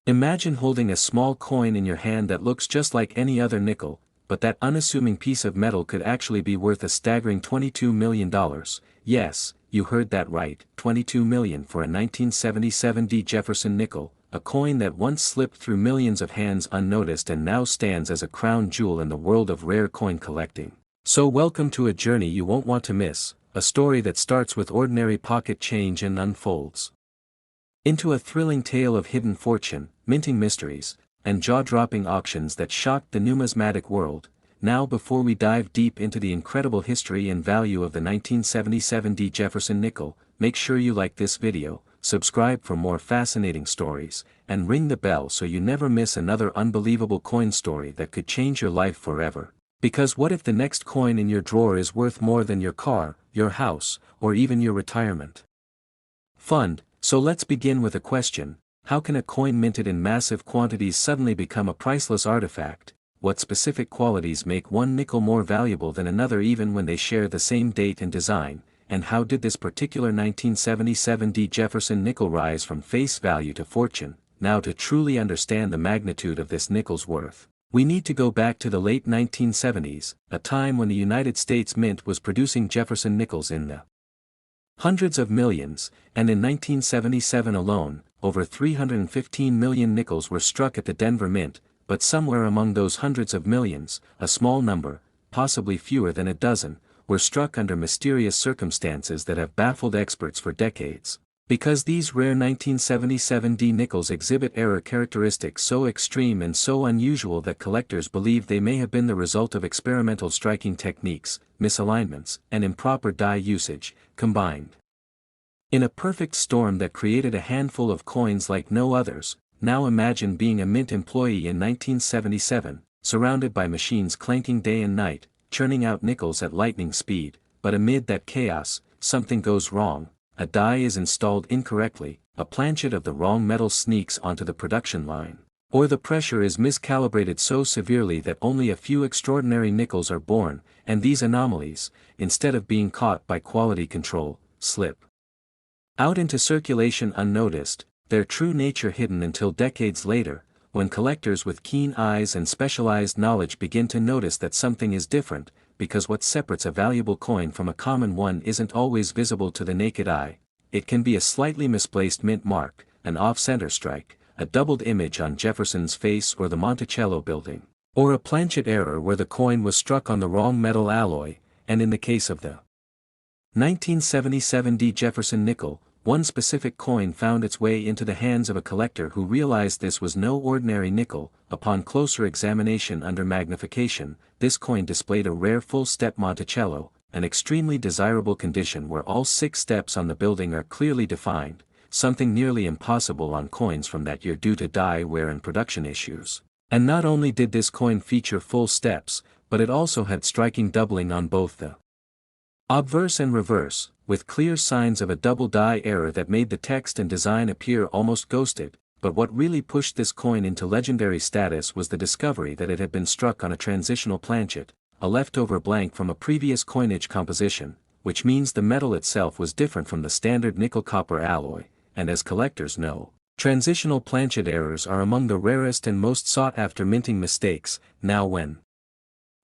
Imagine holding a small coin in your hand that looks just like any other nickel, but that unassuming piece of metal could actually be worth a staggering $22 million. Yes, you heard that right, $22 million for a 1977 Jefferson nickel, a coin that once slipped through millions of hands unnoticed and now stands as a crown jewel in the world of rare coin collecting. So welcome to a journey you won't want to miss, a story that starts with ordinary pocket change and unfolds into a thrilling tale of hidden fortune, minting mysteries, and jaw-dropping auctions that shocked the numismatic world. Now, before we dive deep into the incredible history and value of the 1977 Jefferson nickel, make sure you like this video, subscribe for more fascinating stories, and ring the bell so you never miss another unbelievable coin story that could change your life forever. Because what if the next coin in your drawer is worth more than your car, your house, or even your retirement fund? So let's begin with a question: how can a coin minted in massive quantities suddenly become a priceless artifact? What specific qualities make one nickel more valuable than another even when they share the same date and design? And how did this particular 1977 Jefferson nickel rise from face value to fortune? Now, to truly understand the magnitude of this nickel's worth, we need to go back to the late 1970s, a time when the United States Mint was producing Jefferson nickels in the hundreds of millions, and in 1977 alone, over 315 million nickels were struck at the Denver Mint, but somewhere among those hundreds of millions, a small number, possibly fewer than a dozen, were struck under mysterious circumstances that have baffled experts for decades. Because these rare 1977 nickels exhibit error characteristics so extreme and so unusual that collectors believe they may have been the result of experimental striking techniques, misalignments, and improper die usage, combined in a perfect storm that created a handful of coins like no others. Now imagine being a mint employee in 1977, surrounded by machines clanking day and night, churning out nickels at lightning speed, but amid that chaos, something goes wrong. A die is installed incorrectly, a planchet of the wrong metal sneaks onto the production line, or the pressure is miscalibrated so severely that only a few extraordinary nickels are born, and these anomalies, instead of being caught by quality control, slip out into circulation unnoticed, their true nature hidden until decades later, when collectors with keen eyes and specialized knowledge begin to notice that something is different, because what separates a valuable coin from a common one isn't always visible to the naked eye. It can be a slightly misplaced mint mark, an off-center strike, a doubled image on Jefferson's face or the Monticello building, or a planchet error where the coin was struck on the wrong metal alloy. And in the case of the 1977 Jefferson nickel, one specific coin found its way into the hands of a collector who realized this was no ordinary nickel. Upon closer examination under magnification, this coin displayed a rare full-step Monticello, an extremely desirable condition where all 6 steps on the building are clearly defined, something nearly impossible on coins from that year due to die wear and production issues. And not only did this coin feature full steps, but it also had striking doubling on both the obverse and reverse, with clear signs of a double die error that made the text and design appear almost ghosted. But what really pushed this coin into legendary status was the discovery that it had been struck on a transitional planchet, a leftover blank from a previous coinage composition, which means the metal itself was different from the standard nickel-copper alloy, and as collectors know, transitional planchet errors are among the rarest and most sought-after minting mistakes. Now when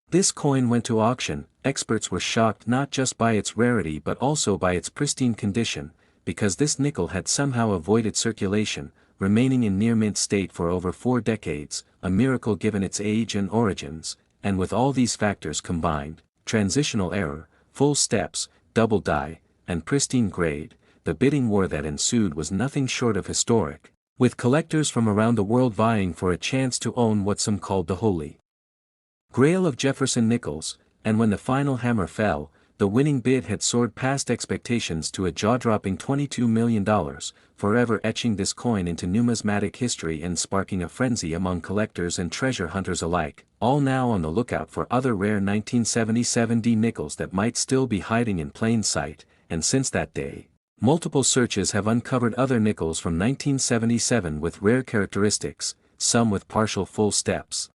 this coin went to auction, experts were shocked not just by its rarity but also by its pristine condition, because this nickel had somehow avoided circulation, remaining in near-mint state for over 4 decades, a miracle given its age and origins. And with all these factors combined, transitional error, full steps, double die, and pristine grade, the bidding war that ensued was nothing short of historic, with collectors from around the world vying for a chance to own what some called the holy grail of Jefferson nickels. And when the final hammer fell, the winning bid had soared past expectations to a jaw-dropping $22 million, forever etching this coin into numismatic history and sparking a frenzy among collectors and treasure hunters alike, all now on the lookout for other rare 1977 nickels that might still be hiding in plain sight. And since that day, multiple searches have uncovered other nickels from 1977 with rare characteristics, some with partial full steps,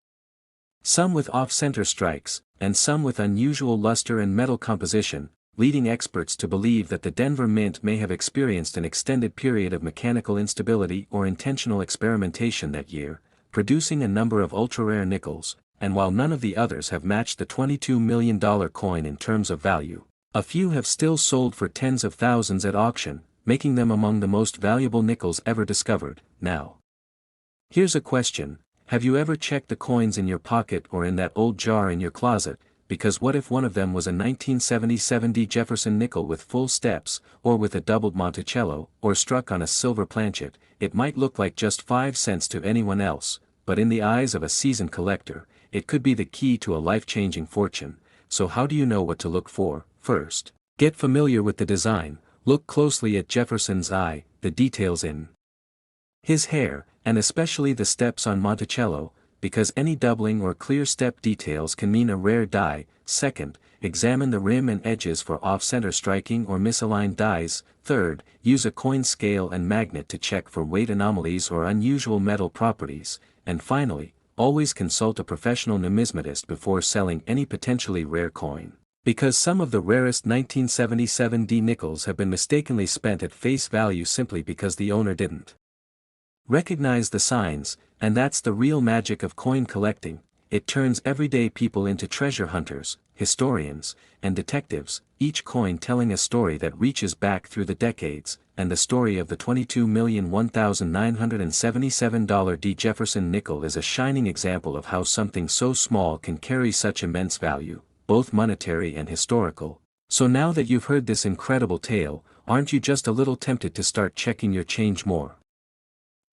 some with off-center strikes, and some with unusual luster and metal composition, leading experts to believe that the Denver Mint may have experienced an extended period of mechanical instability or intentional experimentation that year, producing a number of ultra-rare nickels, and while none of the others have matched the $22 million coin in terms of value, a few have still sold for tens of thousands at auction, making them among the most valuable nickels ever discovered. Now, here's a question: have you ever checked the coins in your pocket or in that old jar in your closet? Because what if one of them was a 1977 Jefferson nickel with full steps, or with a doubled Monticello, or struck on a silver planchet? It might look like just 5 cents to anyone else, but in the eyes of a seasoned collector, it could be the key to a life-changing fortune. So how do you know what to look for? First, get familiar with the design. Look closely at Jefferson's eye, the details in his hair, and especially the steps on Monticello, because any doubling or clear step details can mean a rare die. Second, examine the rim and edges for off-center striking or misaligned dies. Third, use a coin scale and magnet to check for weight anomalies or unusual metal properties. And finally, always consult a professional numismatist before selling any potentially rare coin, because some of the rarest 1977 nickels have been mistakenly spent at face value simply because the owner didn't recognize the signs. And that's the real magic of coin collecting. It turns everyday people into treasure hunters, historians, and detectives, each coin telling a story that reaches back through the decades. And the story of the $22,001,977 Jefferson nickel is a shining example of how something so small can carry such immense value, both monetary and historical. So now that you've heard this incredible tale, aren't you just a little tempted to start checking your change more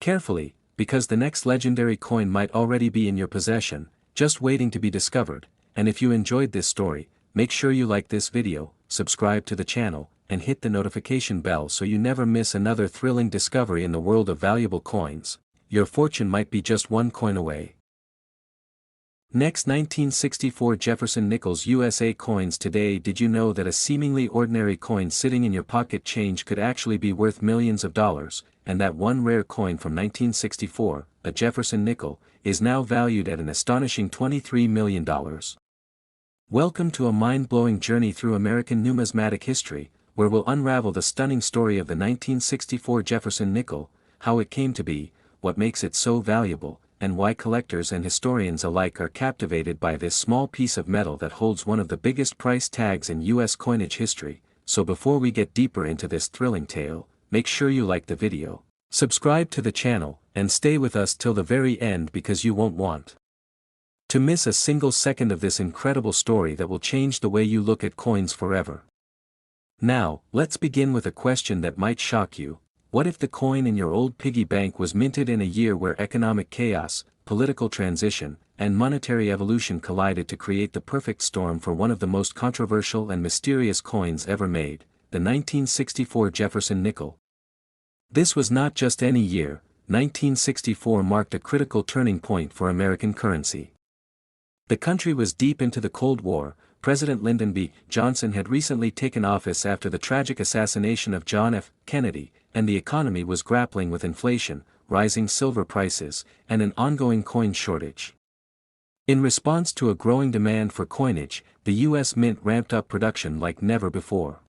carefully? Because the next legendary coin might already be in your possession, just waiting to be discovered. And if you enjoyed this story, make sure you like this video, subscribe to the channel, and hit the notification bell so you never miss another thrilling discovery in the world of valuable coins. Your fortune might be just one coin away. Next, 1964 Jefferson Nickels USA coins. Today, did you know that a seemingly ordinary coin sitting in your pocket change could actually be worth millions of dollars, and that one rare coin from 1964, a Jefferson nickel, is now valued at an astonishing $23 million? Welcome to a mind-blowing journey through American numismatic history, where we'll unravel the stunning story of the 1964 Jefferson nickel, how it came to be, what makes it so valuable, and why collectors and historians alike are captivated by this small piece of metal that holds one of the biggest price tags in U.S. coinage history. So before we get deeper into this thrilling tale, make sure you like the video, subscribe to the channel, and stay with us till the very end, because you won't want to miss a single second of this incredible story that will change the way you look at coins forever. Now, let's begin with a question that might shock you. What if the coin in your old piggy bank was minted in a year where economic chaos, political transition, and monetary evolution collided to create the perfect storm for one of the most controversial and mysterious coins ever made, the 1964 Jefferson nickel? This was not just any year. 1964 marked a critical turning point for American currency. The country was deep into the Cold War. President Lyndon B. Johnson had recently taken office after the tragic assassination of John F. Kennedy, and the economy was grappling with inflation, rising silver prices, and an ongoing coin shortage. In response to a growing demand for coinage, the U.S. Mint ramped up production like never before.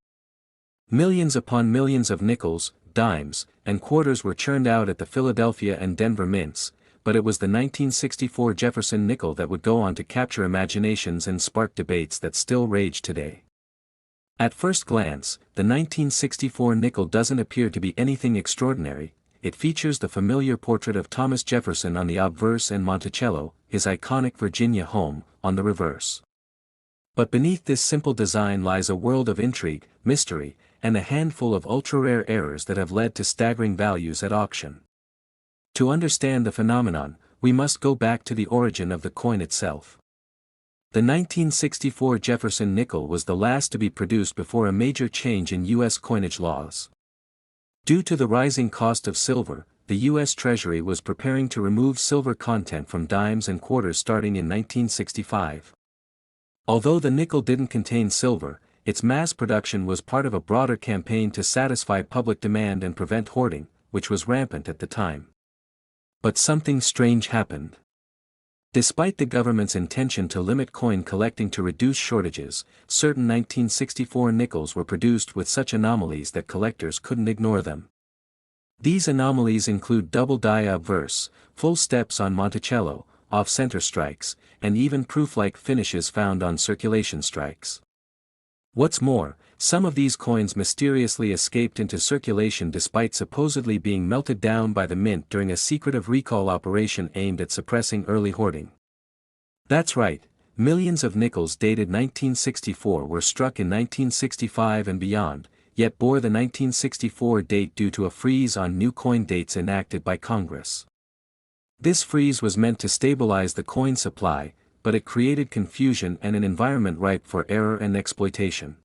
Millions upon millions of nickels, dimes, and quarters were churned out at the Philadelphia and Denver mints, but it was the 1964 Jefferson nickel that would go on to capture imaginations and spark debates that still rage today. At first glance, the 1964 nickel doesn't appear to be anything extraordinary. It features the familiar portrait of Thomas Jefferson on the obverse and Monticello, his iconic Virginia home, on the reverse. But beneath this simple design lies a world of intrigue, mystery, and a handful of ultra-rare errors that have led to staggering values at auction. To understand the phenomenon, we must go back to the origin of the coin itself. The 1964 Jefferson nickel was the last to be produced before a major change in U.S. coinage laws. Due to the rising cost of silver, the U.S. Treasury was preparing to remove silver content from dimes and quarters starting in 1965. Although the nickel didn't contain silver, its mass production was part of a broader campaign to satisfy public demand and prevent hoarding, which was rampant at the time. But something strange happened. Despite the government's intention to limit coin collecting to reduce shortages, certain 1964 nickels were produced with such anomalies that collectors couldn't ignore them. These anomalies include double die obverse, full steps on Monticello, off-center strikes, and even proof-like finishes found on circulation strikes. What's more, some of these coins mysteriously escaped into circulation despite supposedly being melted down by the mint during a secretive recall operation aimed at suppressing early hoarding. That's right, millions of nickels dated 1964 were struck in 1965 and beyond, yet bore the 1964 date due to a freeze on new coin dates enacted by Congress. This freeze was meant to stabilize the coin supply, but it created confusion and an environment ripe for error and exploitation.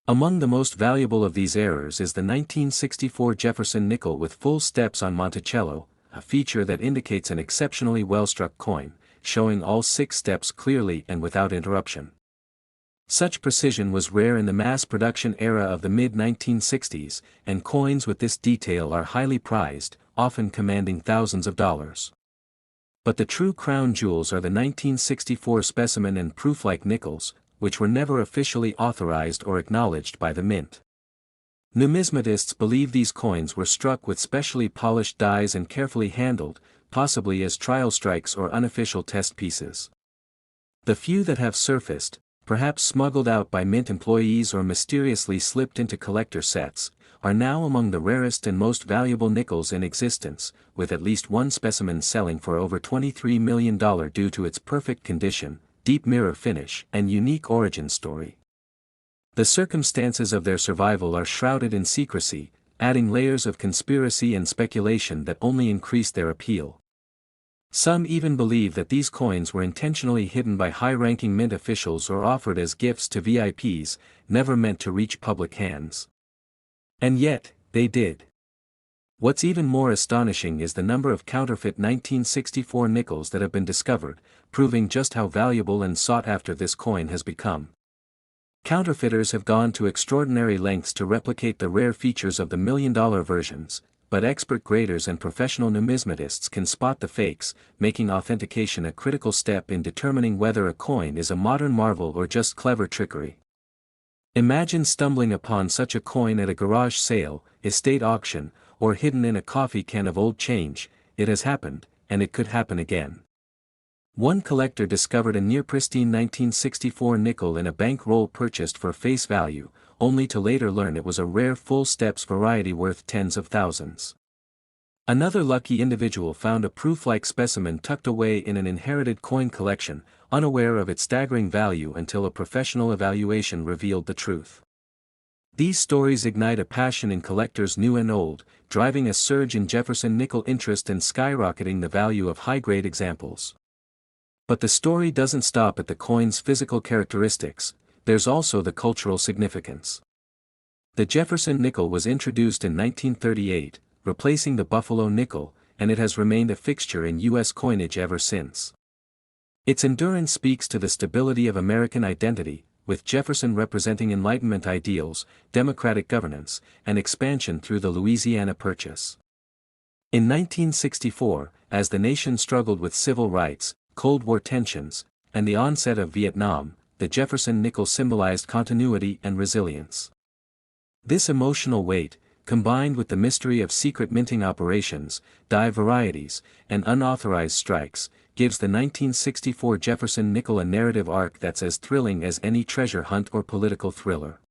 Among the most valuable of these errors is the 1964 Jefferson nickel with full steps on Monticello, a feature that indicates an exceptionally well-struck coin, showing all 6 steps clearly and without interruption. Such precision was rare in the mass production era of the mid-1960s, and coins with this detail are highly prized, often commanding thousands of dollars. But the true crown jewels are the 1964 specimen and proof-like nickels, which were never officially authorized or acknowledged by the mint. Numismatists believe these coins were struck with specially polished dies and carefully handled, possibly as trial strikes or unofficial test pieces. The few that have surfaced, perhaps smuggled out by mint employees or mysteriously slipped into collector sets, are now among the rarest and most valuable nickels in existence, with at least one specimen selling for over $23 million due to its perfect condition, deep mirror finish, and unique origin story. The circumstances of their survival are shrouded in secrecy, adding layers of conspiracy and speculation that only increase their appeal. Some even believe that these coins were intentionally hidden by high-ranking mint officials or offered as gifts to VIPs, never meant to reach public hands. And yet, they did. What's even more astonishing is the number of counterfeit 1964 nickels that have been discovered, proving just how valuable and sought after this coin has become. Counterfeiters have gone to extraordinary lengths to replicate the rare features of the million-dollar versions, but expert graders and professional numismatists can spot the fakes, making authentication a critical step in determining whether a coin is a modern marvel or just clever trickery. Imagine stumbling upon such a coin at a garage sale, estate auction, or hidden in a coffee can of old change. It has happened, and it could happen again. One collector discovered a near-pristine 1964 nickel in a bank roll purchased for face value, only to later learn it was a rare full steps variety worth tens of thousands. Another lucky individual found a proof-like specimen tucked away in an inherited coin collection, unaware of its staggering value until a professional evaluation revealed the truth. These stories ignite a passion in collectors new and old, driving a surge in Jefferson nickel interest and skyrocketing the value of high-grade examples. But the story doesn't stop at the coin's physical characteristics, there's also the cultural significance. The Jefferson nickel was introduced in 1938, replacing the Buffalo nickel, and it has remained a fixture in U.S. coinage ever since. Its endurance speaks to the stability of American identity, with Jefferson representing Enlightenment ideals, democratic governance, and expansion through the Louisiana Purchase. In 1964, as the nation struggled with civil rights, Cold War tensions, and the onset of Vietnam, the Jefferson nickel symbolized continuity and resilience. This emotional weight, combined with the mystery of secret minting operations, die varieties, and unauthorized strikes, gives the 1964 Jefferson nickel a narrative arc that's as thrilling as any treasure hunt or political thriller.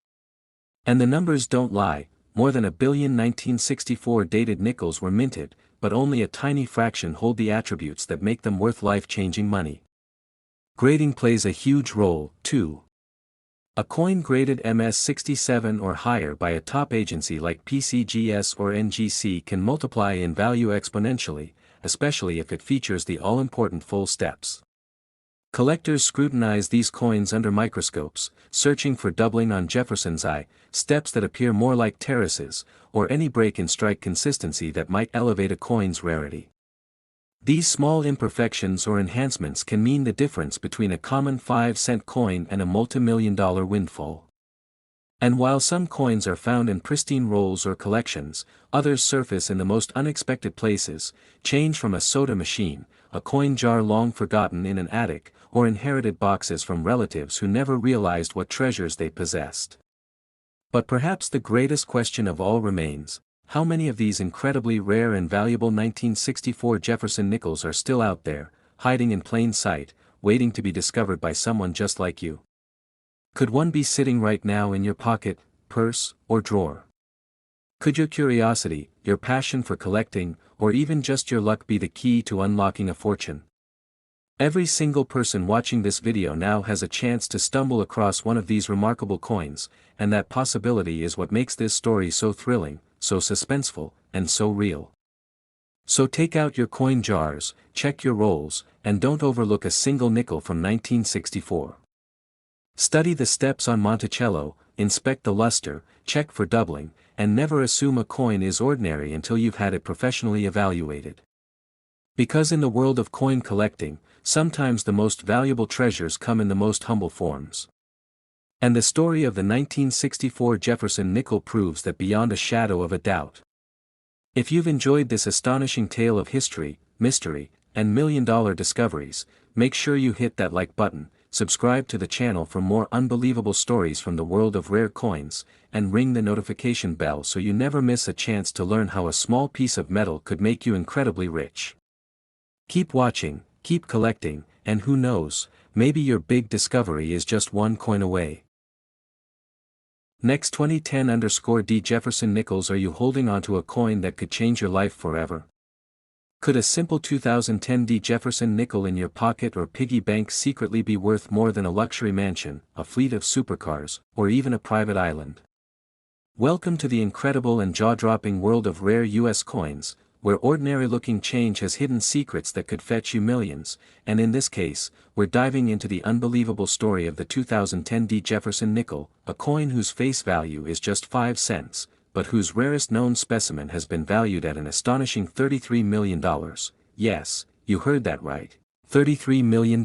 And the numbers don't lie, more than 1 billion 1964 dated nickels were minted, but only a tiny fraction hold the attributes that make them worth life-changing money. Grading plays a huge role, too. A coin graded MS-67 or higher by a top agency like PCGS or NGC can multiply in value exponentially, especially if it features the all-important full steps. Collectors scrutinize these coins under microscopes, searching for doubling on Jefferson's eye, steps that appear more like terraces, or any break in strike consistency that might elevate a coin's rarity. These small imperfections or enhancements can mean the difference between a common 5-cent coin and a multi-million-dollar windfall. And while some coins are found in pristine rolls or collections, others surface in the most unexpected places, change from a soda machine, a coin jar long forgotten in an attic, or inherited boxes from relatives who never realized what treasures they possessed. But perhaps the greatest question of all remains: how many of these incredibly rare and valuable 1964 Jefferson nickels are still out there, hiding in plain sight, waiting to be discovered by someone just like you? Could one be sitting right now in your pocket, purse, or drawer? Could your curiosity, your passion for collecting, or even just your luck be the key to unlocking a fortune? Every single person watching this video now has a chance to stumble across one of these remarkable coins, and that possibility is what makes this story so thrilling, so suspenseful, and so real. So take out your coin jars, check your rolls, and don't overlook a single nickel from 1964. Study the steps on Monticello, inspect the luster, check for doubling, and never assume a coin is ordinary until you've had it professionally evaluated. Because in the world of coin collecting, sometimes the most valuable treasures come in the most humble forms. And the story of the 1964 Jefferson nickel proves that beyond a shadow of a doubt. If you've enjoyed this astonishing tale of history, mystery, and million-dollar discoveries, make sure you hit that like button, subscribe to the channel for more unbelievable stories from the world of rare coins, and ring the notification bell so you never miss a chance to learn how a small piece of metal could make you incredibly rich. Keep watching, keep collecting, and who knows, maybe your big discovery is just one coin away. Next 2010_D Jefferson nickels. Are you holding onto a coin that could change your life forever? Could a simple 2010 Jefferson nickel in your pocket or piggy bank secretly be worth more than a luxury mansion, a fleet of supercars, or even a private island? Welcome to the incredible and jaw-dropping world of rare U.S. coins, where ordinary-looking change has hidden secrets that could fetch you millions, and in this case, we're diving into the unbelievable story of the 2010 Jefferson nickel, a coin whose face value is just 5 cents. But whose rarest known specimen has been valued at an astonishing $33 million. Yes, you heard that right, $33 million.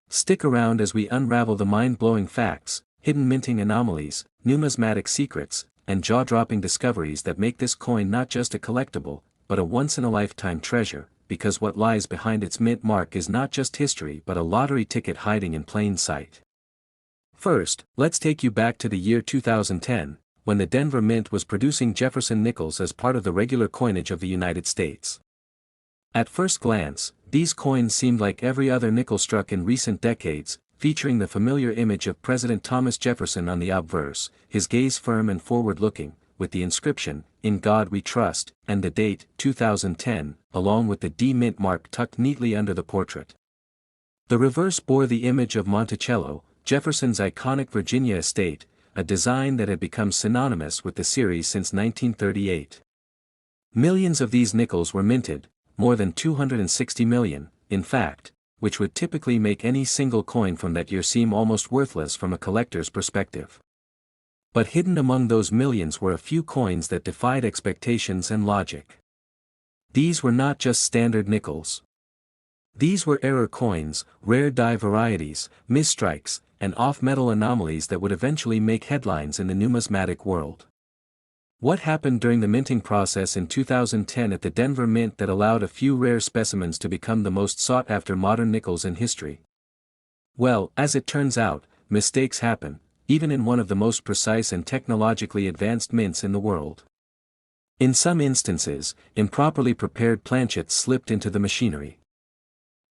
Stick around as we unravel the mind-blowing facts, hidden minting anomalies, numismatic secrets, and jaw-dropping discoveries that make this coin not just a collectible, but a once-in-a-lifetime treasure, because what lies behind its mint mark is not just history but a lottery ticket hiding in plain sight. First, let's take you back to the year 2010, when the Denver Mint was producing Jefferson nickels as part of the regular coinage of the United States. At first glance, these coins seemed like every other nickel struck in recent decades, featuring the familiar image of President Thomas Jefferson on the obverse, his gaze firm and forward-looking, with the inscription, "In God We Trust," and the date, 2010, along with the D mint mark tucked neatly under the portrait. The reverse bore the image of Monticello, Jefferson's iconic Virginia estate, a design that had become synonymous with the series since 1938. Millions of these nickels were minted, more than 260 million, in fact, which would typically make any single coin from that year seem almost worthless from a collector's perspective. But hidden among those millions were a few coins that defied expectations and logic. These were not just standard nickels. These were error coins, rare die varieties, misstrikes, and off-metal anomalies that would eventually make headlines in the numismatic world. What happened during the minting process in 2010 at the Denver Mint that allowed a few rare specimens to become the most sought-after modern nickels in history? Well, as it turns out, mistakes happen, even in one of the most precise and technologically advanced mints in the world. In some instances, improperly prepared planchets slipped into the machinery.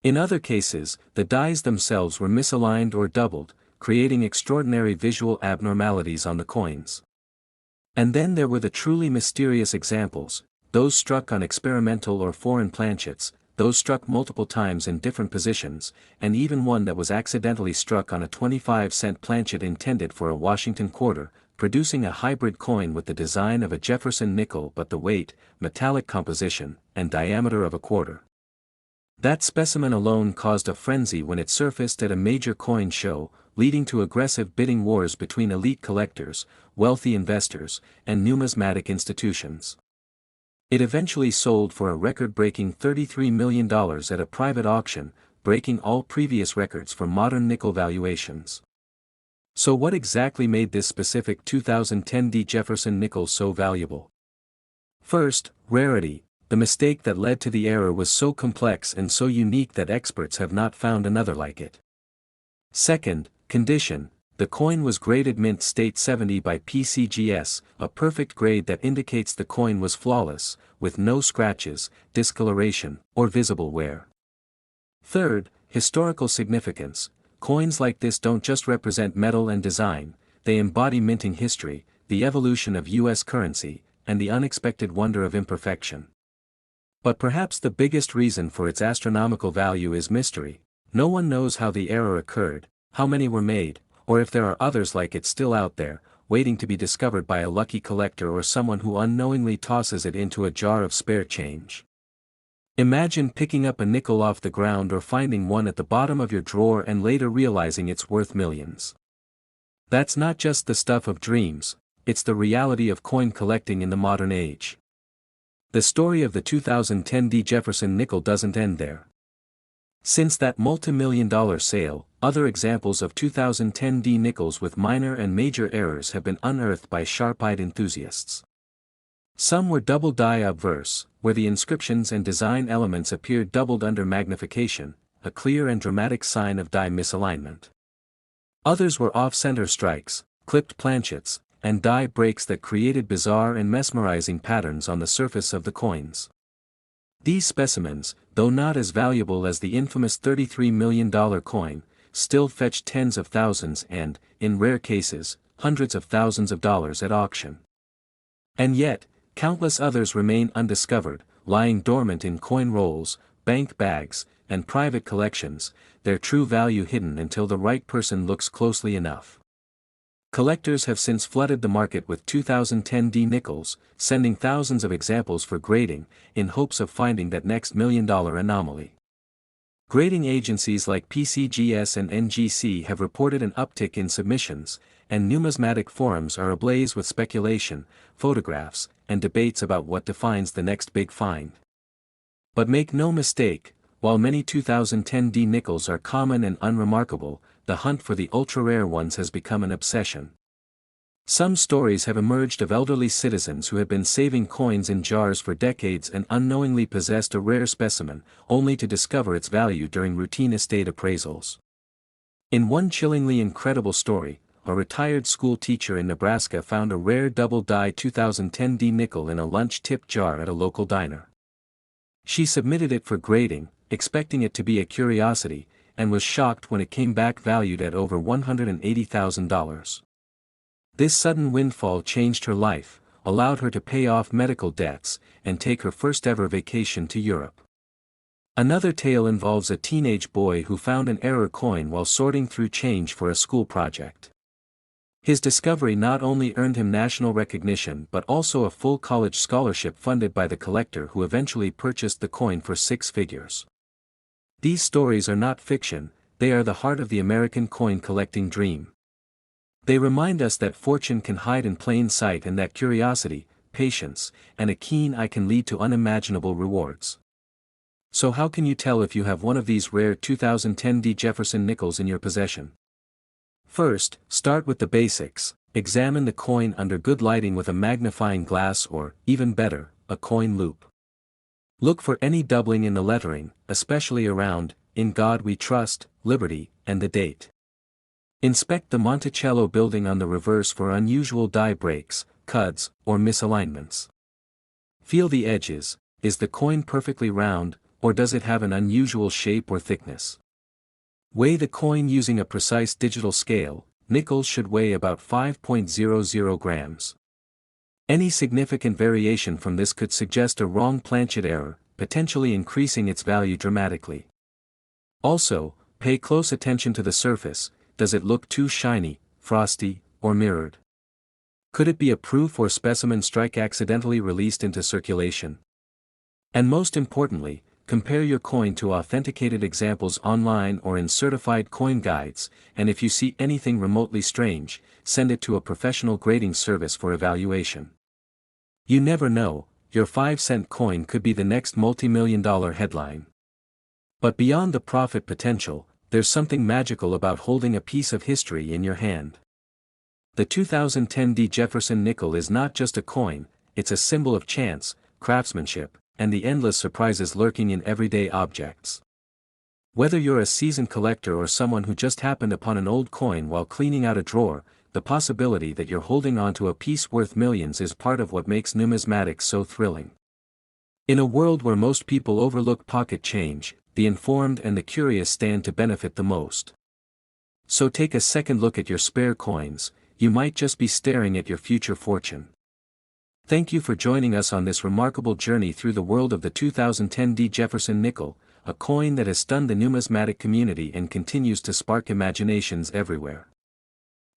In other cases, the dies themselves were misaligned or doubled, creating extraordinary visual abnormalities on the coins. And then there were the truly mysterious examples, those struck on experimental or foreign planchets, those struck multiple times in different positions, and even one that was accidentally struck on a 25-cent planchet intended for a Washington quarter, producing a hybrid coin with the design of a Jefferson nickel but the weight, metallic composition, and diameter of a quarter. That specimen alone caused a frenzy when it surfaced at a major coin show, leading to aggressive bidding wars between elite collectors, wealthy investors, and numismatic institutions. It eventually sold for a record-breaking $33 million at a private auction, breaking all previous records for modern nickel valuations. So what exactly made this specific 2010 Jefferson nickel so valuable? First, rarity. the mistake that led to the error was so complex and so unique that experts have not found another like it. Second, condition. The coin was graded mint state 70 by PCGS, a perfect grade that indicates the coin was flawless, with no scratches, discoloration, or visible wear. Third, historical significance. Coins like this don't just represent metal and design, they embody minting history, the evolution of U.S. currency, and the unexpected wonder of imperfection. But perhaps the biggest reason for its astronomical value is mystery. No one knows how the error occurred, how many were made, or if there are others like it still out there, waiting to be discovered by a lucky collector or someone who unknowingly tosses it into a jar of spare change. Imagine picking up a nickel off the ground or finding one at the bottom of your drawer and later realizing it's worth millions. That's not just the stuff of dreams, it's the reality of coin collecting in the modern age. The story of the 2010 Jefferson nickel doesn't end there. Since that multi-million-dollar sale, other examples of 2010 nickels with minor and major errors have been unearthed by sharp-eyed enthusiasts. Some were double die obverse, where the inscriptions and design elements appeared doubled under magnification, a clear and dramatic sign of die misalignment. Others were off-center strikes, clipped planchets, and die breaks that created bizarre and mesmerizing patterns on the surface of the coins. These specimens, though not as valuable as the infamous $33 million coin, still fetch tens of thousands and, in rare cases, hundreds of thousands of dollars at auction. And yet, countless others remain undiscovered, lying dormant in coin rolls, bank bags, and private collections, their true value hidden until the right person looks closely enough. Collectors have since flooded the market with 2010 nickels, sending thousands of examples for grading, in hopes of finding that next million-dollar anomaly. Grading agencies like PCGS and NGC have reported an uptick in submissions, and numismatic forums are ablaze with speculation, photographs, and debates about what defines the next big find. But make no mistake, while many 2010 nickels are common and unremarkable, the hunt for the ultra-rare ones has become an obsession. Some stories have emerged of elderly citizens who have been saving coins in jars for decades and unknowingly possessed a rare specimen, only to discover its value during routine estate appraisals. In one chillingly incredible story, a retired school teacher in Nebraska found a rare double-die 2010 nickel in a lunch tip jar at a local diner. She submitted it for grading, expecting it to be a curiosity, and was shocked when it came back valued at over $180,000. This sudden windfall changed her life, allowed her to pay off medical debts, and take her first-ever vacation to Europe. Another tale involves a teenage boy who found an error coin while sorting through change for a school project. His discovery not only earned him national recognition but also a full college scholarship funded by the collector who eventually purchased the coin for 6 figures. These stories are not fiction, they are the heart of the American coin collecting dream. They remind us that fortune can hide in plain sight and that curiosity, patience, and a keen eye can lead to unimaginable rewards. So how can you tell if you have one of these rare 2010 Jefferson nickels in your possession? First, start with the basics. Examine the coin under good lighting with a magnifying glass or, even better, a coin loupe. Look for any doubling in the lettering, especially around, "In God We Trust," "Liberty," and the date. Inspect the Monticello building on the reverse for unusual die breaks, cuts, or misalignments. Feel the edges. Is the coin perfectly round, or does it have an unusual shape or thickness? Weigh the coin using a precise digital scale. Nickels should weigh about 5.00 grams. Any significant variation from this could suggest a wrong planchet error, potentially increasing its value dramatically. Also, pay close attention to the surface. Does it look too shiny, frosty, or mirrored? Could it be a proof or specimen strike accidentally released into circulation? And most importantly, compare your coin to authenticated examples online or in certified coin guides, and if you see anything remotely strange, send it to a professional grading service for evaluation. You never know, your 5-cent coin could be the next multi-million-dollar headline. But beyond the profit potential, there's something magical about holding a piece of history in your hand. The 2010 Jefferson nickel is not just a coin, it's a symbol of chance, craftsmanship, and the endless surprises lurking in everyday objects. Whether you're a seasoned collector or someone who just happened upon an old coin while cleaning out a drawer, the possibility that you're holding onto a piece worth millions is part of what makes numismatics so thrilling. In a world where most people overlook pocket change, the informed and the curious stand to benefit the most. So take a second look at your spare coins, you might just be staring at your future fortune. Thank you for joining us on this remarkable journey through the world of the 2010 Jefferson nickel, a coin that has stunned the numismatic community and continues to spark imaginations everywhere.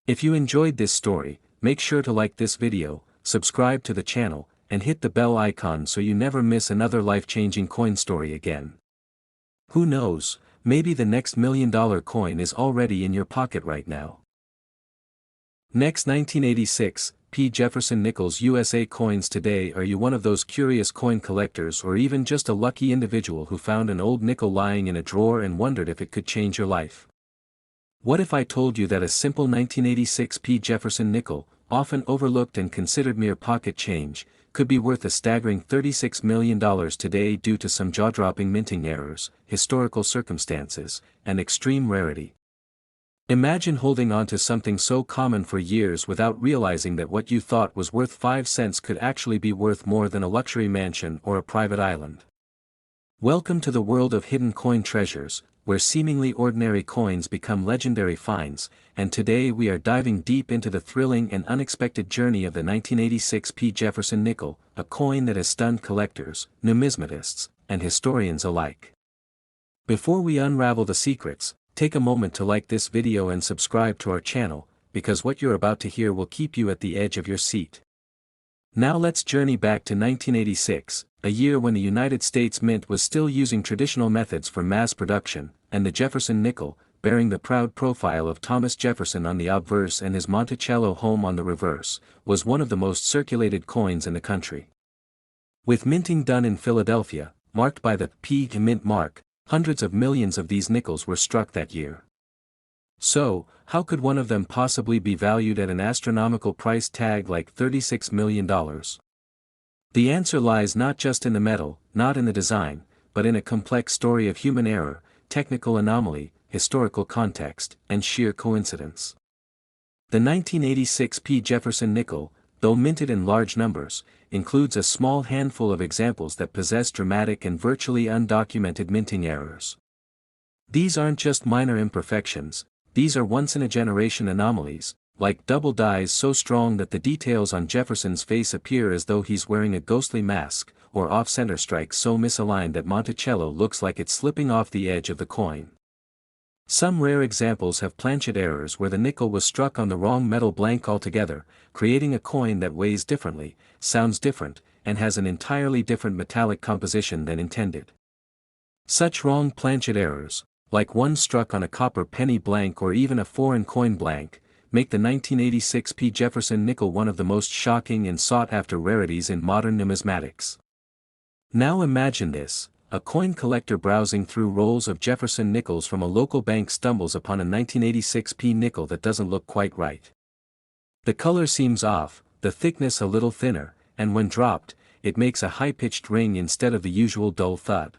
If you enjoyed this story, make sure to like this video, subscribe to the channel, and hit the bell icon so you never miss another life-changing coin story again. Who knows, maybe the next $1 million coin is already in your pocket right now. Next, 1986, P. Jefferson nickels USA coins. Today, are you one of those curious coin collectors or even just a lucky individual who found an old nickel lying in a drawer and wondered if it could change your life? What if I told you that a simple 1986 P. Jefferson nickel, often overlooked and considered mere pocket change, could be worth a staggering $36 million today due to some jaw-dropping minting errors, historical circumstances, and extreme rarity? Imagine holding on to something so common for years without realizing that what you thought was worth 5 cents could actually be worth more than a luxury mansion or a private island. Welcome to the world of hidden coin treasures, where seemingly ordinary coins become legendary finds, and today we are diving deep into the thrilling and unexpected journey of the 1986 P. Jefferson nickel, a coin that has stunned collectors, numismatists, and historians alike. Before we unravel the secrets, take a moment to like this video and subscribe to our channel, because what you're about to hear will keep you at the edge of your seat. Now let's journey back to 1986, a year when the United States Mint was still using traditional methods for mass production, and the Jefferson nickel, bearing the proud profile of Thomas Jefferson on the obverse and his Monticello home on the reverse, was one of the most circulated coins in the country. With minting done in Philadelphia, marked by the P. Mint mark, hundreds of millions of these nickels were struck that year. So, how could one of them possibly be valued at an astronomical price tag like $36 million? The answer lies not just in the metal, not in the design, but in a complex story of human error, technical anomaly, historical context, and sheer coincidence. The 1986 P. Jefferson nickel, though minted in large numbers, includes a small handful of examples that possess dramatic and virtually undocumented minting errors. These aren't just minor imperfections, these are once-in-a-generation anomalies, like double dyes so strong that the details on Jefferson's face appear as though he's wearing a ghostly mask, or off-center strikes so misaligned that Monticello looks like it's slipping off the edge of the coin. Some rare examples have planchet errors where the nickel was struck on the wrong metal blank altogether, creating a coin that weighs differently, sounds different, and has an entirely different metallic composition than intended. Such wrong planchet errors, like one struck on a copper penny blank or even a foreign coin blank, make the 1986 P. Jefferson nickel one of the most shocking and sought-after rarities in modern numismatics. Now imagine this: a coin collector browsing through rolls of Jefferson nickels from a local bank stumbles upon a 1986 P nickel that doesn't look quite right. The color seems off, the thickness a little thinner, and when dropped, it makes a high-pitched ring instead of the usual dull thud.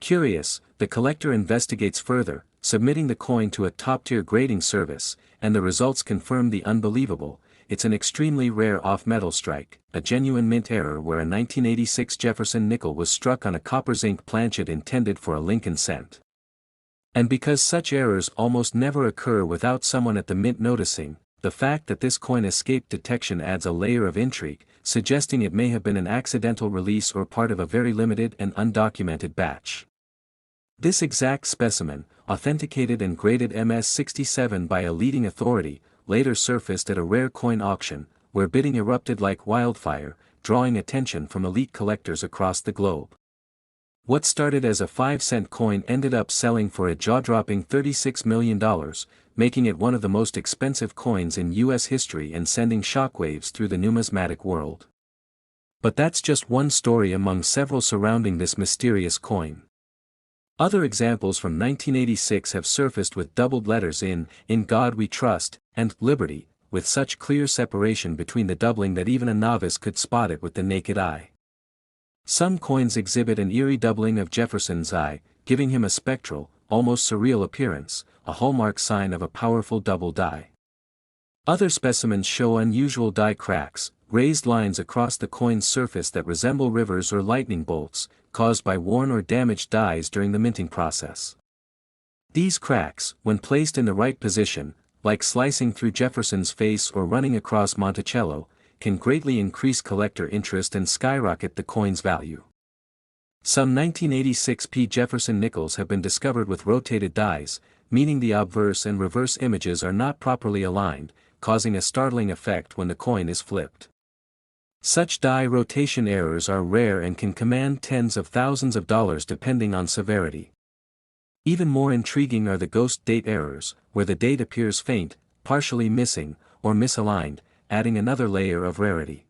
Curious, the collector investigates further, submitting the coin to a top-tier grading service, and the results confirm the unbelievable: it's an extremely rare off-metal strike, a genuine mint error where a 1986 Jefferson nickel was struck on a copper zinc planchet intended for a Lincoln cent. And because such errors almost never occur without someone at the mint noticing, the fact that this coin escaped detection adds a layer of intrigue, suggesting it may have been an accidental release or part of a very limited and undocumented batch. This exact specimen, authenticated and graded MS-67 by a leading authority, later surfaced at a rare coin auction, where bidding erupted like wildfire, drawing attention from elite collectors across the globe. What started as a 5-cent coin ended up selling for a jaw-dropping $36 million, making it one of the most expensive coins in U.S. history and sending shockwaves through the numismatic world. But that's just one story among several surrounding this mysterious coin. Other examples from 1986 have surfaced with doubled letters in God We Trust, and Liberty, with such clear separation between the doubling that even a novice could spot it with the naked eye. Some coins exhibit an eerie doubling of Jefferson's eye, giving him a spectral, almost surreal appearance, a hallmark sign of a powerful double die. Other specimens show unusual die cracks, raised lines across the coin's surface that resemble rivers or lightning bolts, caused by worn or damaged dies during the minting process. These cracks, when placed in the right position, like slicing through Jefferson's face or running across Monticello, can greatly increase collector interest and skyrocket the coin's value. Some 1986 P. Jefferson nickels have been discovered with rotated dies, meaning the obverse and reverse images are not properly aligned, causing a startling effect when the coin is flipped. Such die rotation errors are rare and can command tens of thousands of dollars depending on severity. Even more intriguing are the ghost date errors, where the date appears faint, partially missing, or misaligned, adding another layer of rarity.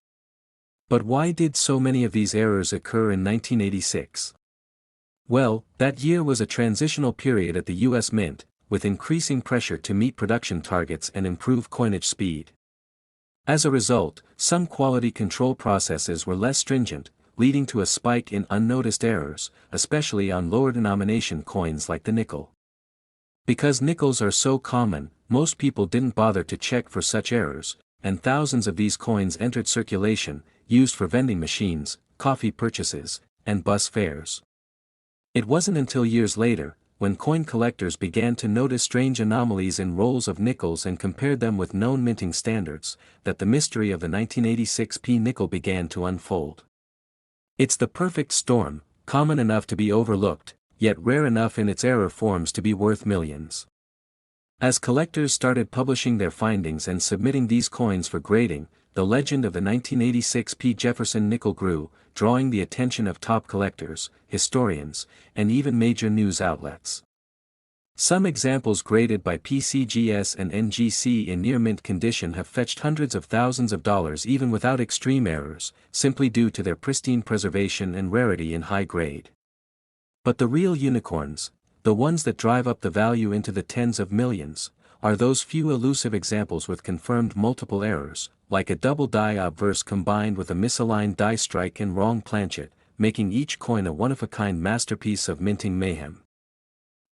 But why did so many of these errors occur in 1986? Well, that year was a transitional period at the U.S. Mint, with increasing pressure to meet production targets and improve coinage speed. As a result, some quality control processes were less stringent, leading to a spike in unnoticed errors, especially on lower denomination coins like the nickel. Because nickels are so common, most people didn't bother to check for such errors, and thousands of these coins entered circulation, used for vending machines, coffee purchases, and bus fares. It wasn't until years later, when coin collectors began to notice strange anomalies in rolls of nickels and compared them with known minting standards, that the mystery of the 1986 P nickel began to unfold. It's the perfect storm, common enough to be overlooked, yet rare enough in its error forms to be worth millions. As collectors started publishing their findings and submitting these coins for grading, the legend of the 1986 P. Jefferson nickel grew, drawing the attention of top collectors, historians, and even major news outlets. Some examples graded by PCGS and NGC in near-mint condition have fetched hundreds of thousands of dollars even without extreme errors, simply due to their pristine preservation and rarity in high grade. But the real unicorns, the ones that drive up the value into the tens of millions, are those few elusive examples with confirmed multiple errors, like a double die obverse combined with a misaligned die strike and wrong planchet, making each coin a one-of-a-kind masterpiece of minting mayhem.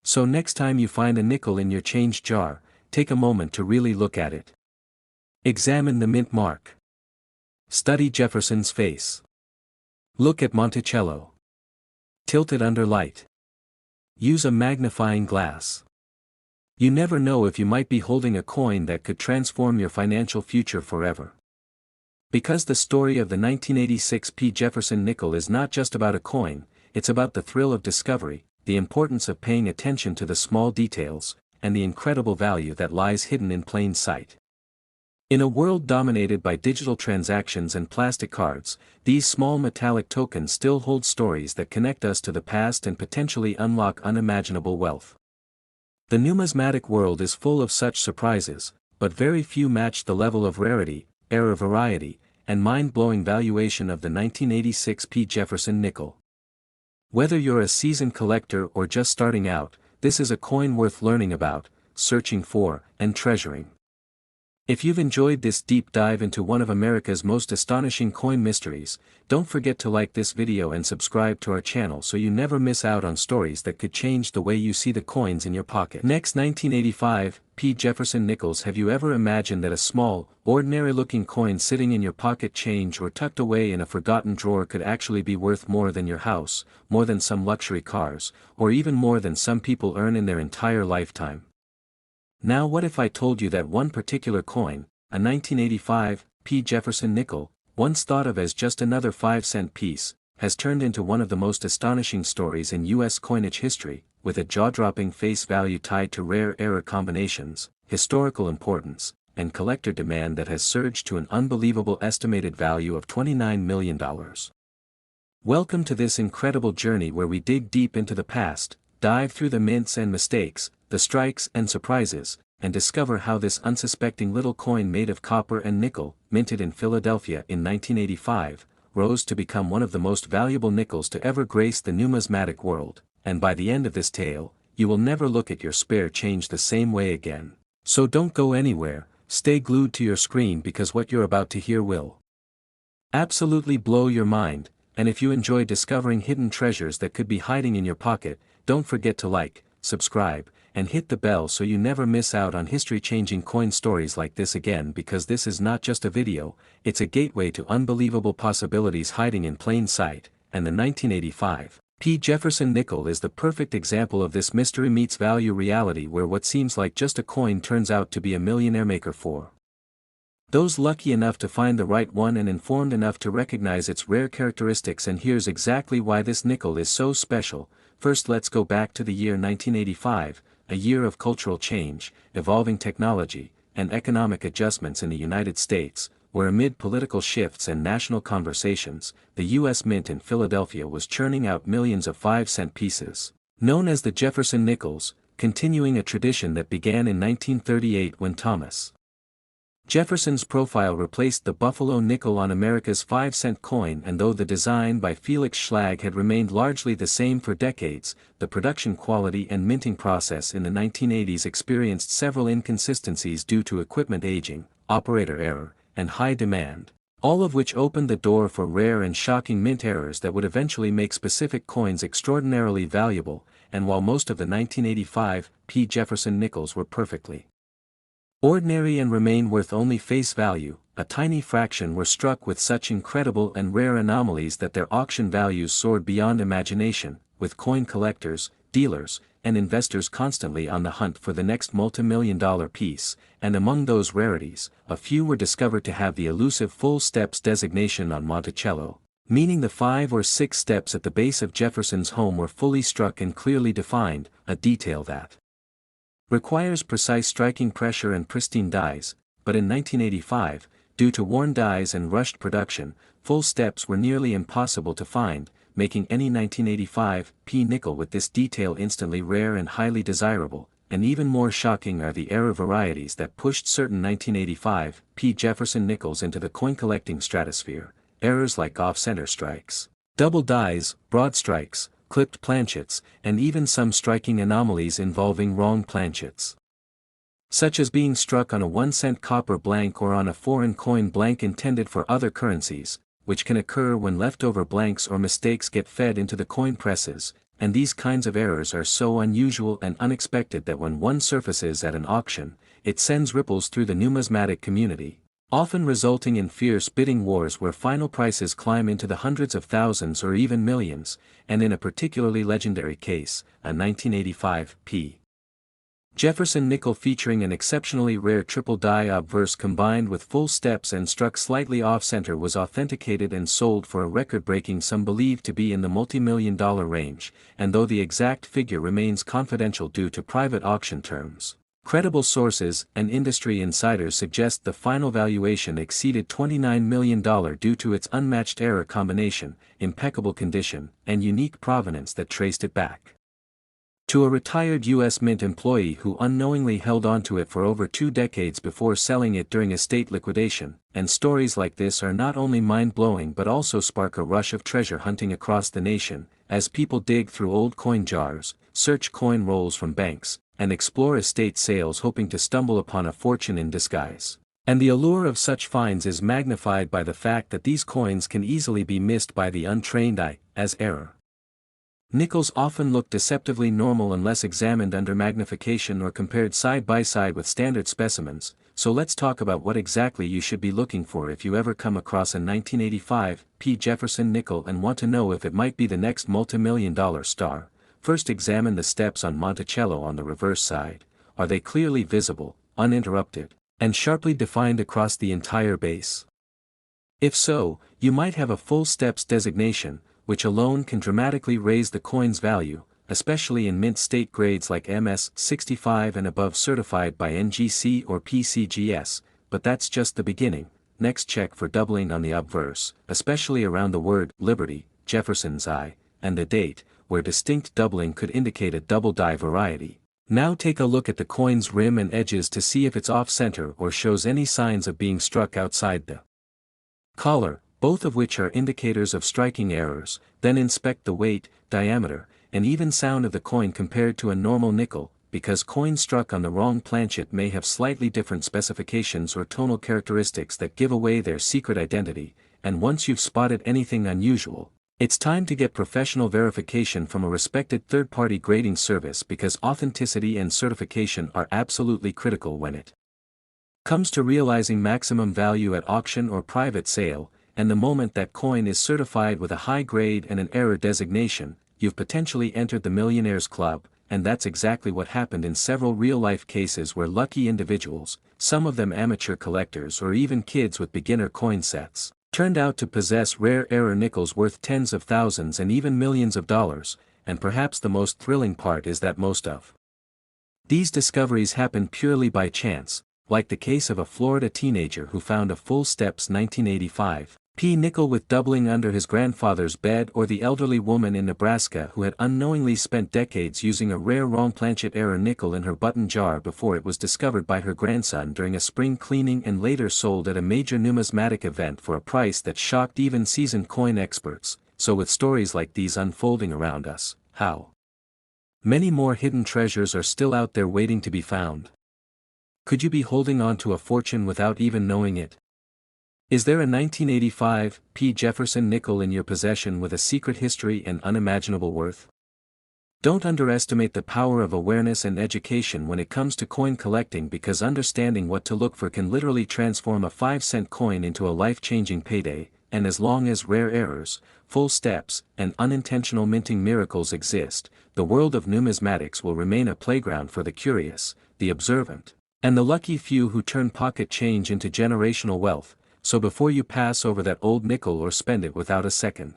So next time you find a nickel in your change jar, take a moment to really look at it. Examine the mint mark. Study Jefferson's face. Look at Monticello. Tilt it under light. Use a magnifying glass. You never know if you might be holding a coin that could transform your financial future forever. Because the story of the 1986 P. Jefferson nickel is not just about a coin, it's about the thrill of discovery, the importance of paying attention to the small details, and the incredible value that lies hidden in plain sight. In a world dominated by digital transactions and plastic cards, these small metallic tokens still hold stories that connect us to the past and potentially unlock unimaginable wealth. The numismatic world is full of such surprises, but very few match the level of rarity, error variety, and mind-blowing valuation of the 1986 P. Jefferson nickel. Whether you're a seasoned collector or just starting out, this is a coin worth learning about, searching for, and treasuring. If you've enjoyed this deep dive into one of America's most astonishing coin mysteries, don't forget to like this video and subscribe to our channel so you never miss out on stories that could change the way you see the coins in your pocket. Next, 1985 P. Jefferson nickels. Have you ever imagined that a small, ordinary-looking coin sitting in your pocket change or tucked away in a forgotten drawer could actually be worth more than your house, more than some luxury cars, or even more than some people earn in their entire lifetime? Now what if I told you that one particular coin, a 1985 P. Jefferson nickel, once thought of as just another 5-cent piece, has turned into one of the most astonishing stories in U.S. coinage history, with a jaw-dropping face value tied to rare error combinations, historical importance, and collector demand that has surged to an unbelievable estimated value of $29 million. Welcome to this incredible journey where we dig deep into the past, dive through the mints and mistakes, the strikes and surprises, and discover how this unsuspecting little coin made of copper and nickel, minted in Philadelphia in 1985, rose to become one of the most valuable nickels to ever grace the numismatic world, and by the end of this tale, you will never look at your spare change the same way again. So don't go anywhere, stay glued to your screen because what you're about to hear will absolutely blow your mind, and if you enjoy discovering hidden treasures that could be hiding in your pocket, don't forget to like, subscribe, and hit the bell so you never miss out on history-changing coin stories like this again, because this is not just a video, it's a gateway to unbelievable possibilities hiding in plain sight, and the 1985 P. Jefferson nickel is the perfect example of this mystery meets value reality, where what seems like just a coin turns out to be a millionaire maker for those lucky enough to find the right one and informed enough to recognize its rare characteristics. And here's exactly why this nickel is so special. First, let's go back to the year 1985, a year of cultural change, evolving technology, and economic adjustments in the United States, where amid political shifts and national conversations, the U.S. Mint in Philadelphia was churning out millions of 5-cent pieces, known as the Jefferson nickels, continuing a tradition that began in 1938 when Thomas Jefferson's profile replaced the Buffalo nickel on America's 5-cent coin. And though the design by Felix Schlag had remained largely the same for decades, the production quality and minting process in the 1980s experienced several inconsistencies due to equipment aging, operator error, and high demand, all of which opened the door for rare and shocking mint errors that would eventually make specific coins extraordinarily valuable. And while most of the 1985 P. Jefferson nickels were perfectly ordinary and remain worth only face value, a tiny fraction were struck with such incredible and rare anomalies that their auction values soared beyond imagination, with coin collectors, dealers, and investors constantly on the hunt for the next multi-million-dollar piece. And among those rarities, a few were discovered to have the elusive full steps designation on Monticello, meaning the 5 or 6 steps at the base of Jefferson's home were fully struck and clearly defined, a detail that requires precise striking pressure and pristine dies. But in 1985, due to worn dies and rushed production, full steps were nearly impossible to find, making any 1985 P nickel with this detail instantly rare and highly desirable. And even more shocking are the error varieties that pushed certain 1985 P Jefferson nickels into the coin collecting stratosphere. Errors like off-center strikes, double dies, broad strikes, clipped planchets, and even some striking anomalies involving wrong planchets, such as being struck on a 1-cent copper blank or on a foreign coin blank intended for other currencies, which can occur when leftover blanks or mistakes get fed into the coin presses. And these kinds of errors are so unusual and unexpected that when one surfaces at an auction, it sends ripples through the numismatic community, often resulting in fierce bidding wars where final prices climb into the hundreds of thousands or even millions. And in a particularly legendary case, a 1985 P. Jefferson nickel featuring an exceptionally rare triple die obverse combined with full steps and struck slightly off-center was authenticated and sold for a record-breaking sum believed to be in the multi-million-dollar range. And though the exact figure remains confidential due to private auction terms, credible sources and industry insiders suggest the final valuation exceeded $29 million due to its unmatched error combination, impeccable condition, and unique provenance that traced it back to a retired U.S. Mint employee who unknowingly held onto it for over 2 decades before selling it during estate liquidation. And stories like this are not only mind-blowing but also spark a rush of treasure hunting across the nation, as people dig through old coin jars, search coin rolls from banks, and explore estate sales hoping to stumble upon a fortune in disguise. And the allure of such finds is magnified by the fact that these coins can easily be missed by the untrained eye, as error nickels often look deceptively normal unless examined under magnification or compared side by side with standard specimens. So let's talk about what exactly you should be looking for if you ever come across a 1985 P. Jefferson nickel and want to know if it might be the next multi-million-dollar star. First, examine the steps on Monticello on the reverse side. Are they clearly visible, uninterrupted, and sharply defined across the entire base? If so, you might have a full steps designation, which alone can dramatically raise the coin's value, especially in mint state grades like MS-65 and above certified by NGC or PCGS. But that's just the beginning. Next, check for doubling on the obverse, especially around the word Liberty, Jefferson's eye, and the date, where distinct doubling could indicate a double die variety. Now take a look at the coin's rim and edges to see if it's off-center or shows any signs of being struck outside the collar, both of which are indicators of striking errors. Then inspect the weight, diameter, and even sound of the coin compared to a normal nickel, because coins struck on the wrong planchet may have slightly different specifications or tonal characteristics that give away their secret identity. And once you've spotted anything unusual, It's time to get professional verification from a respected third-party grading service because authenticity and certification are absolutely critical when it comes to realizing maximum value at auction or private sale, and the moment that coin is certified with a high grade and an error designation, you've potentially entered the millionaires club, and that's exactly what happened in several real-life cases where lucky individuals, some of them amateur collectors or even kids with beginner coin sets, turned out to possess rare error nickels worth tens of thousands and even millions of dollars, and perhaps the most thrilling part is that most of these discoveries happened purely by chance, like the case of a Florida teenager who found a full steps 1985 nickel with doubling under his grandfather's bed, or the elderly woman in Nebraska who had unknowingly spent decades using a rare wrong planchet error nickel in her button jar before it was discovered by her grandson during a spring cleaning and later sold at a major numismatic event for a price that shocked even seasoned coin experts. So with stories like these unfolding around us, how many more hidden treasures are still out there waiting to be found? Could you be holding on to a fortune without even knowing it? Is there a 1985 Jefferson nickel in your possession with a secret history and unimaginable worth? Don't underestimate the power of awareness and education when it comes to coin collecting, because understanding what to look for can literally transform a 5-cent coin into a life-changing payday, and as long as rare errors, full steps, and unintentional minting miracles exist, the world of numismatics will remain a playground for the curious, the observant, and the lucky few who turn pocket change into generational wealth. So before you pass over that old nickel or spend it without a second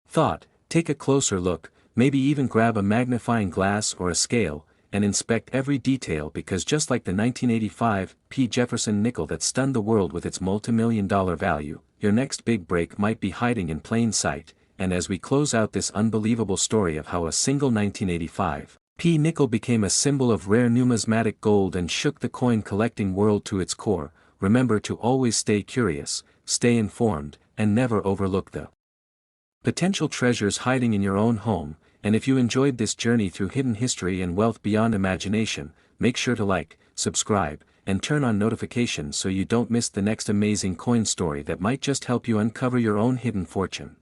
thought, take a closer look, maybe even grab a magnifying glass or a scale, and inspect every detail, because just like the 1985 Jefferson nickel that stunned the world with its multi-million-dollar value, your next big break might be hiding in plain sight. And as we close out this unbelievable story of how a single 1985 nickel became a symbol of rare numismatic gold and shook the coin collecting world to its core, remember to always stay curious, stay informed, and never overlook the potential treasures hiding in your own home. And if you enjoyed this journey through hidden history and wealth beyond imagination, make sure to like, subscribe, and turn on notifications so you don't miss the next amazing coin story that might just help you uncover your own hidden fortune.